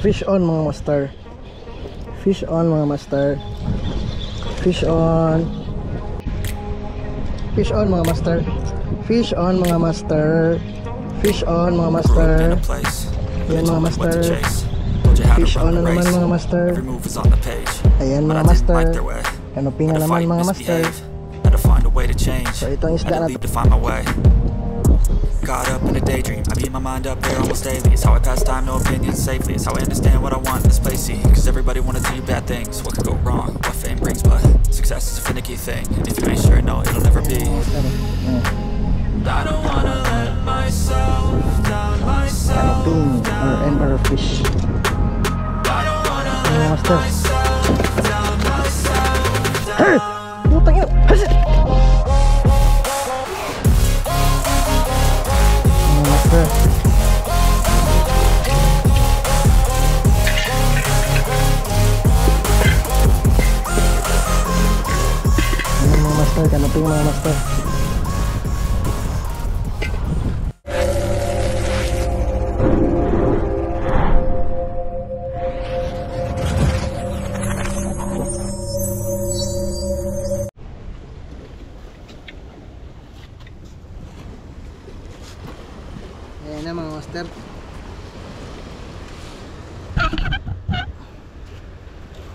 Fish on mga master. Fish on mga master. Fish on. Fish on mga master. Fish on mga master. Fish on mga master. Ayan mga master. Fish on na naman mga master. Ayan mga master. Kanupingan naman mga master. So ito ang isda natin. Caught up in a daydream, I beat my mind up there almost daily. It's how I pass time, no opinions safely. It's how I understand what I want in this place, see. Cause everybody wanna do bad things. What could go wrong, what fame brings, but success is a finicky thing. And if you ain't sure, no, it'll never be. I don't wanna let myself down, Canoping or emperor fish. I don't wanna let myself down, Hey! Putang ina! Hasit! Master. Ayan mga master, canoping mga master. Ayan na mga master.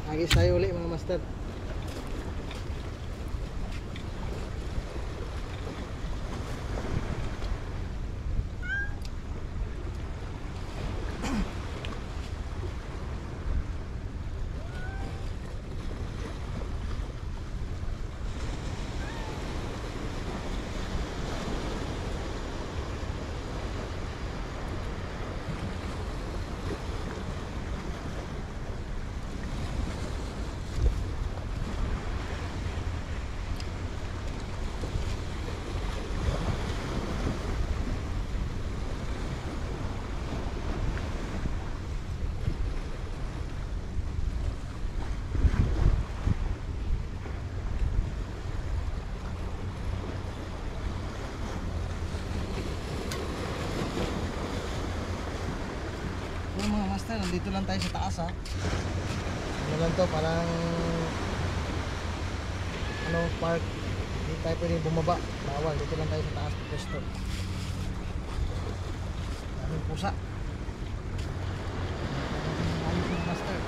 Agis tayo ulit mga master. Mga master, nandito lang tayo sa taas ha. Ano lang to, parang ano, park. Hindi tayo pwedeng bumaba, bawal. Dito lang tayo sa taas pwesto. Daming pusa. Ayos mga master.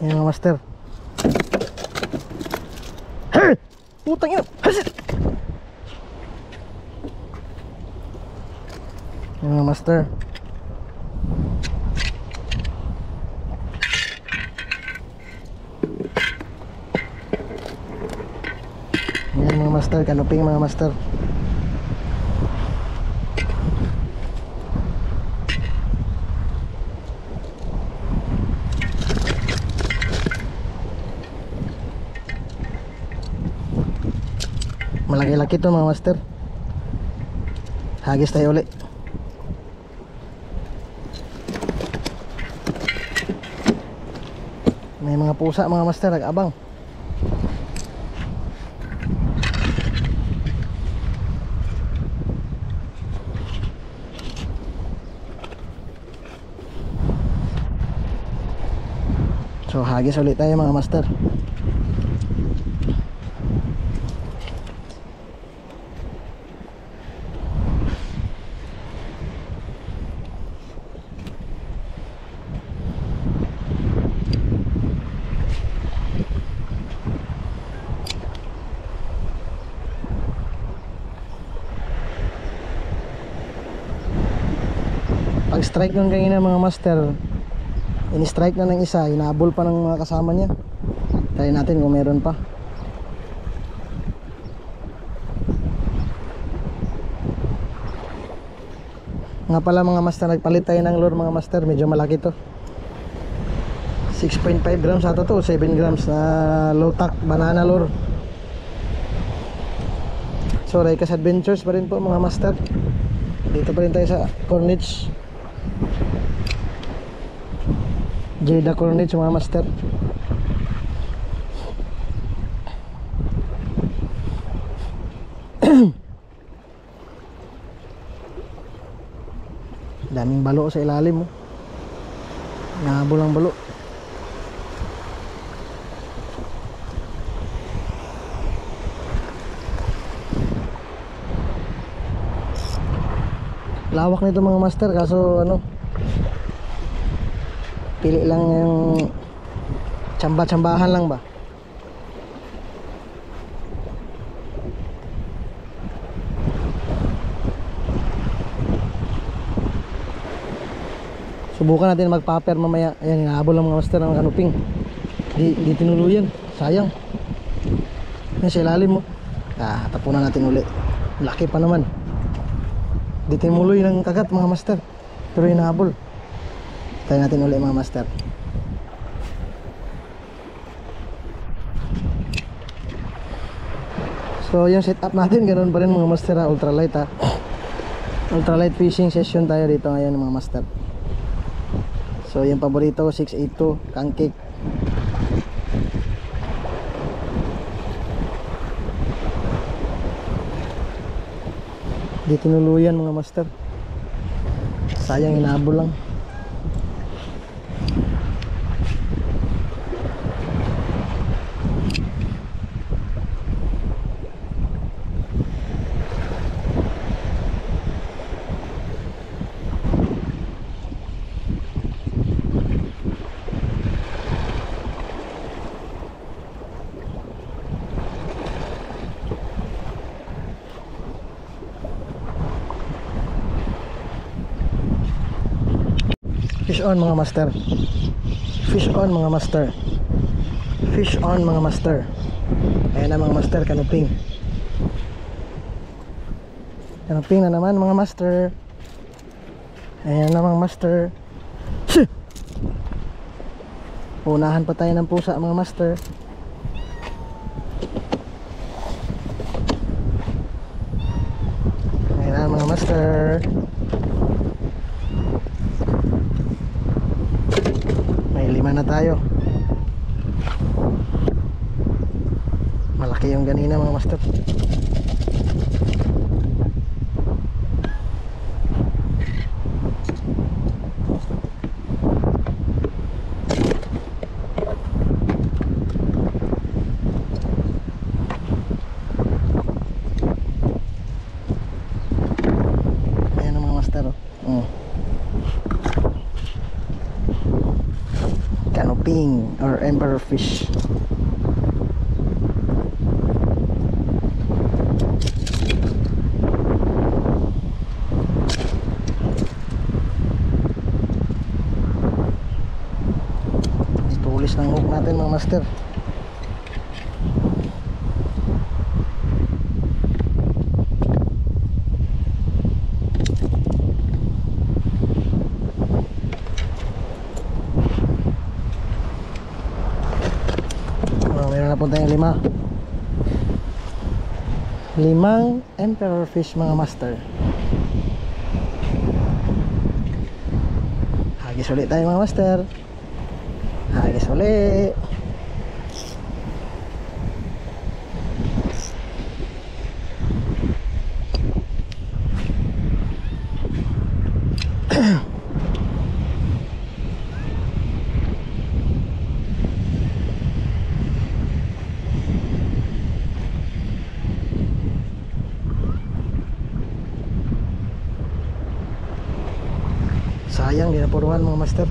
Ayan mga master. Hey! Putang ina! Hasit! Ayan mga master. Ayan mga master, canoping mga master. Malaki-laki to mga master. Hagis tayo ulit. May mga pusa mga master, nag-abang. So hagis ulit tayo mga master. Pag strike ng kanina mga master, in-strike na ng isa, hinabol pa ng mga kasama niya. Try natin kung meron pa. Nga pala mga master, nagpalit tayo ng lure mga master. Medyo malaki to, 6.5 grams ata to, 7 grams na low tack banana lure. So Raycas Adventures pa rin po mga master. Dito pa rin tayo sa Cornage, Jada Cornage mga master. Daming balo sa ilalim mo. Nahabol ang balo. Lawak nito mga master, kaso ano, pili lang yung tsamba-tsambahan lang ba. Subukan natin mag-popper mamaya. Ayan, hinahabol lang mga master ng kanuping. Di tinuluyan, sayang. Yan sa ilalim mo. Tapunan natin uli. Laki pa naman. Di tinuloy ng kagat mga master, pero hinahabol. Try natin uli mga master. So yung setup natin ganoon pa rin mga master, ultralight ha. Ultralight fishing session tayo dito ngayon mga master. So yung paborito 682 Kangkik. Di tinuluyan mga master, sayang, hinahabol lang. Fish on mga master. Fish on mga master. Fish on mga master. Ayan na mga master, kanuping. Kanuping na naman mga master. Ayan na mga master. Unahan pa tayo ng pusa mga master. Ayan na mga master. Na tayo. Malaki yung ganina mga master. Ayan ang mga master oh. Canoping or emperor fish. Tulis ng hook natin mga master. Meron na po tayong 5 emperor fish mga master. Hagis ulit tayo mga master. Hagis ulit. sayang di napuruhan mga master.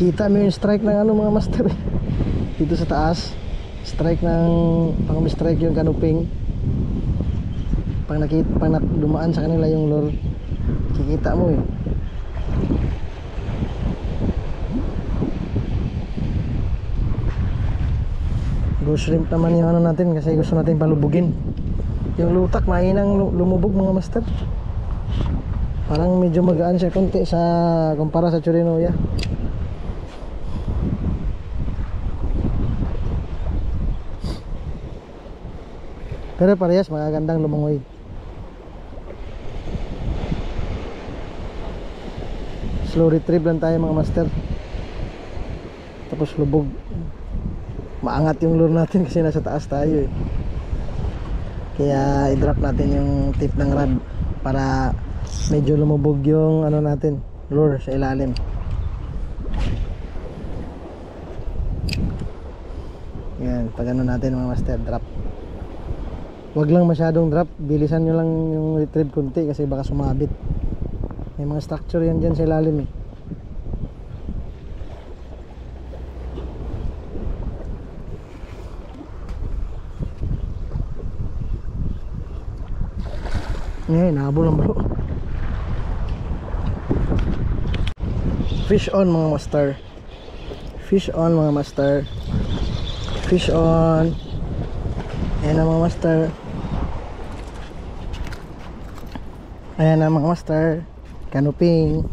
Kita mo yung strike ng ano mga master dito sa taas, strike ng pang-strike yung kanuping. Pag dumaan sa kanila yung lure, kikita mo eh. Ghost shrimp naman yung ano natin kasi gusto natin palubugin. Yung lutak mahinang lumubog mga master, parang medyo magaan siya konti sa kumpara sa Chirinoya. Pero parehas magagandang lumangoy. Slow retrieve lang tayo mga master, tapos lubog. Maangat yung lure natin kasi nasa taas tayo eh. Kaya i-drop natin yung tip ng rod para medyo lumubog yung ano natin, lure sa ilalim. Yan, pag ano natin mga master, drop. Wag lang masyadong drop, bilisan nyo lang yung retrieve kunti kasi baka sumabit. May mga structure yan dyan sa ilalim eh. Ngayon, nahabol lang bro. Fish on mga master. Fish on mga master. Fish on. Ayan na mga master. Ayan na mga master. Kanuping.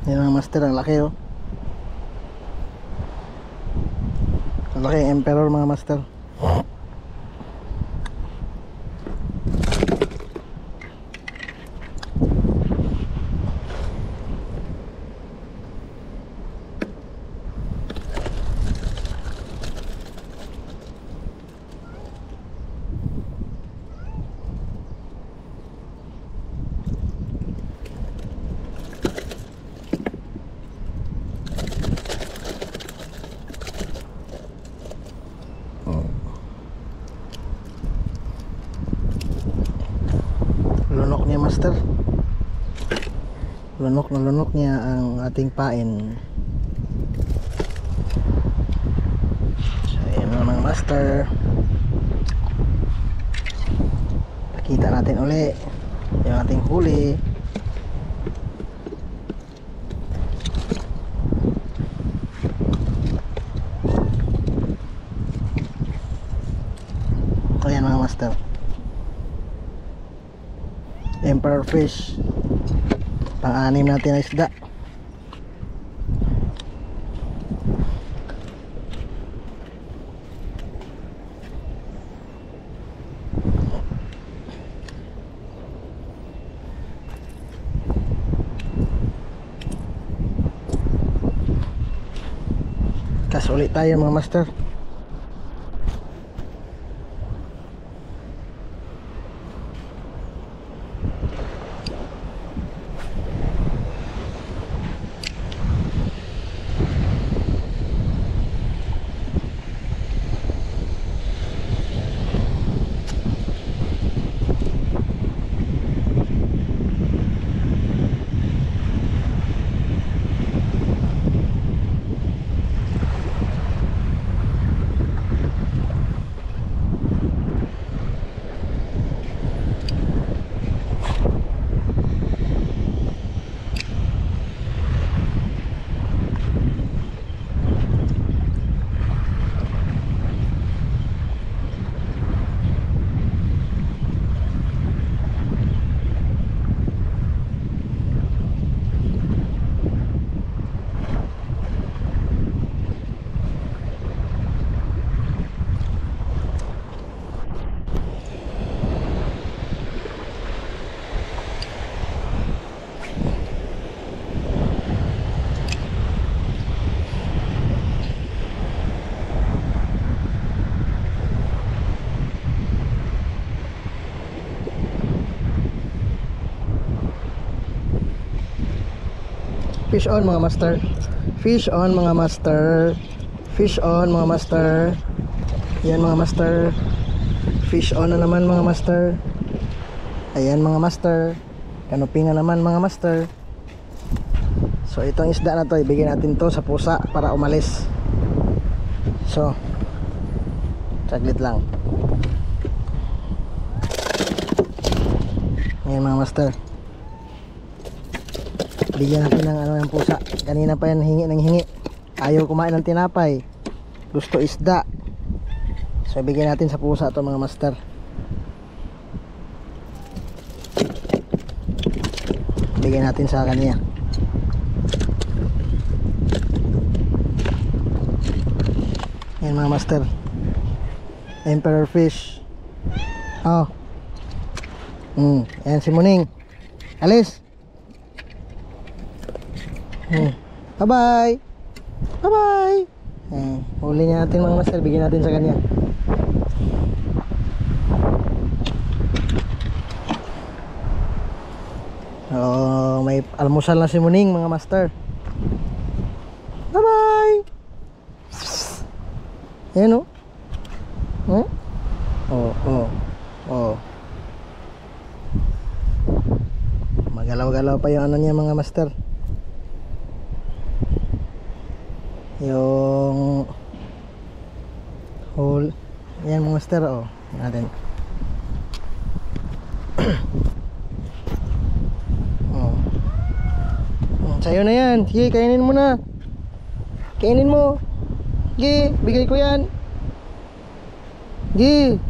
Yan mga master, ang laki oh. Ang laki yung emperor mga master. Lunok niya master, lunok na lunok niya ang ating pain. So ayan na mga master, pakita natin uli yung ating huli. Ayan mga master, emperor fish, pang-anim natin na isda. Cast ulit tayo mga master. Fish on mga master. Fish on mga master. Fish on mga master. Yan mga master. Fish on na naman mga master. Ayan mga master. Canopy nga naman mga master. So itong isda na to, ibigay natin to sa pusa para umalis. So saglit lang. Ayan mga master. Bigyan natin ng ano ng pusa. Kanina pa yan hingi ng hingi. Ayaw kumain ng tinapay. Gusto isda. So ibigay natin sa pusa to mga master. Bigyan natin sa kanya. Ayan mga master. Emperor fish. Oh. Ayan si Muning. Alis. Bye bye. Bye bye. Huli niya natin mga master. Bigyan natin sa kanya. Oh, may almusal na si Muning mga master. Bye bye. Ayan o. Magalaw-galaw pa yung ano niya mga master. Yung hole. Ayan mga master. Natin. Sa'yo na yan. Sige, kainin mo na. Kainin mo. Sige, bigay ko yan. Sige.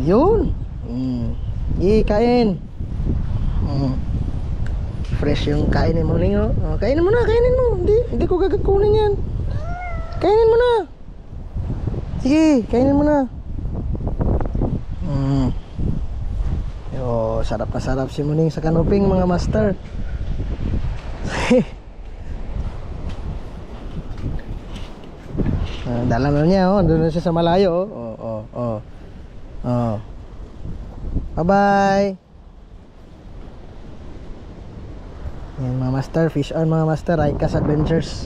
Yun. Sige, kain. Fresh yung kainin mo ninyo. Kainin mo na, kainin mo. Hindi ko gagakunin yan. Kainin mo na. Sige, kainin mo na. Sarap na sarap si Muning sa kanuping mga master. Dala na niya, doon na siya sa malayo. Bye bye. Yan mga master, fish on mga master, Icas Adventures.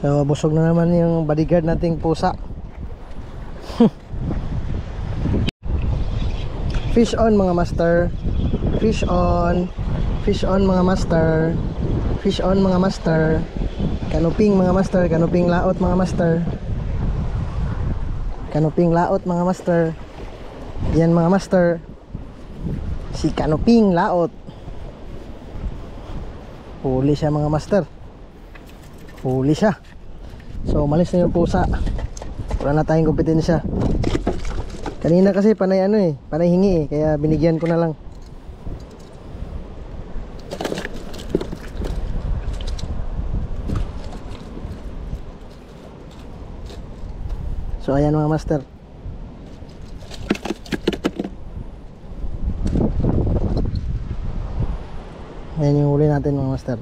So busog na naman yung bodyguard nating pusa. Fish on mga master. Fish on. Fish on mga master. Fish on mga master. Canoping mga master. Canoping laot mga master. Canoping laot mga master. Yan mga master. Si canoping laot. Huli siya mga master. Huli siya. So umalis na yung pusa. Wala na tayong kompetensya. Kanina kasi panay panay hingi kaya binigyan ko na lang. So ayan mga master. Ayan yung huli natin mga master.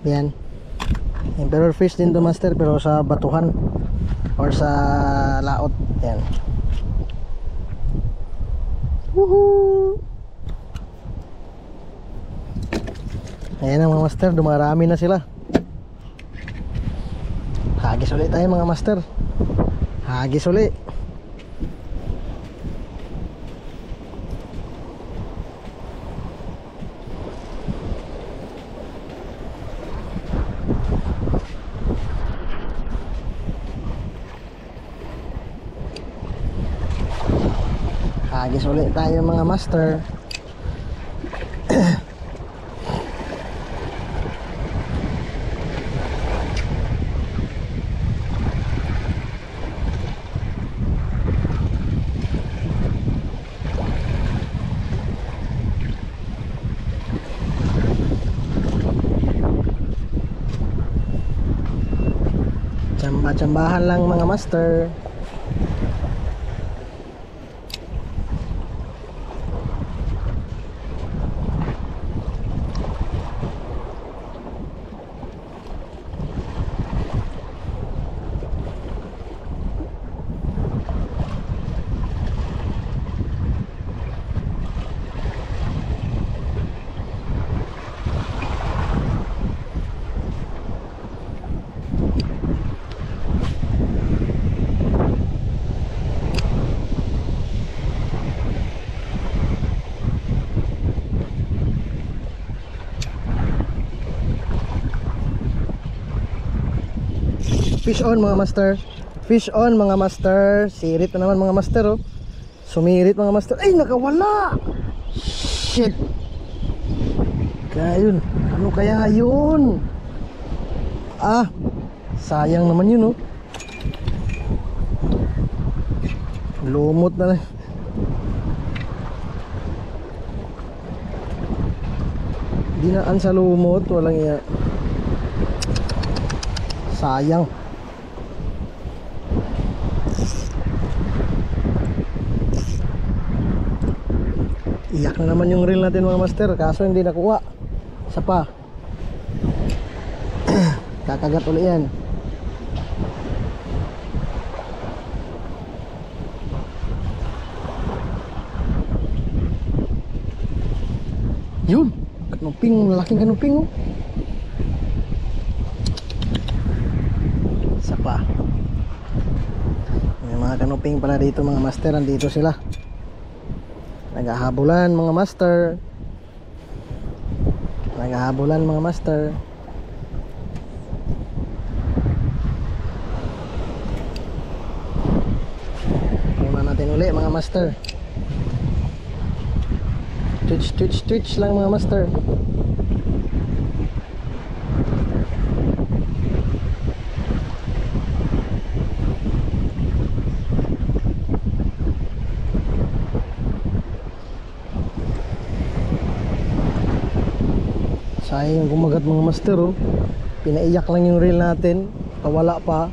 Yan. Emperor fish din to master pero sa batuhan or sa laot. Yan. Woohoo! Ayan ang mga master, dumarami na sila. Hagis ulit tayo mga master. Hagis ulit. Hagis ulit tayo mga master. Tsamba-tsambahan lang mga master. Fish on mga master. Fish on mga master. Sirit na naman mga master oh. Sumirit mga master. Ay nakawala. Shit. Kaya yun. Ano kaya yun? Ah, sayang naman yun oh. Lumot na lang. Dinaan sa lumot. Walang iya. Sayang. Iyak na naman yung reel natin mga master. Kaso hindi nakuha. Isa pa. Kakagat ulit yan. Yun. Kanuping. Malaking kanuping oh. Isa pa. May mga kanuping pala dito mga master. Andito sila. Naghahabulan mga master. Naghahabulan mga master. Kuha natin uli mga master. Twitch lang mga master. Sayang yung kumagat mga master oh. Pinaiyak lang yung reel natin. Pawala pa.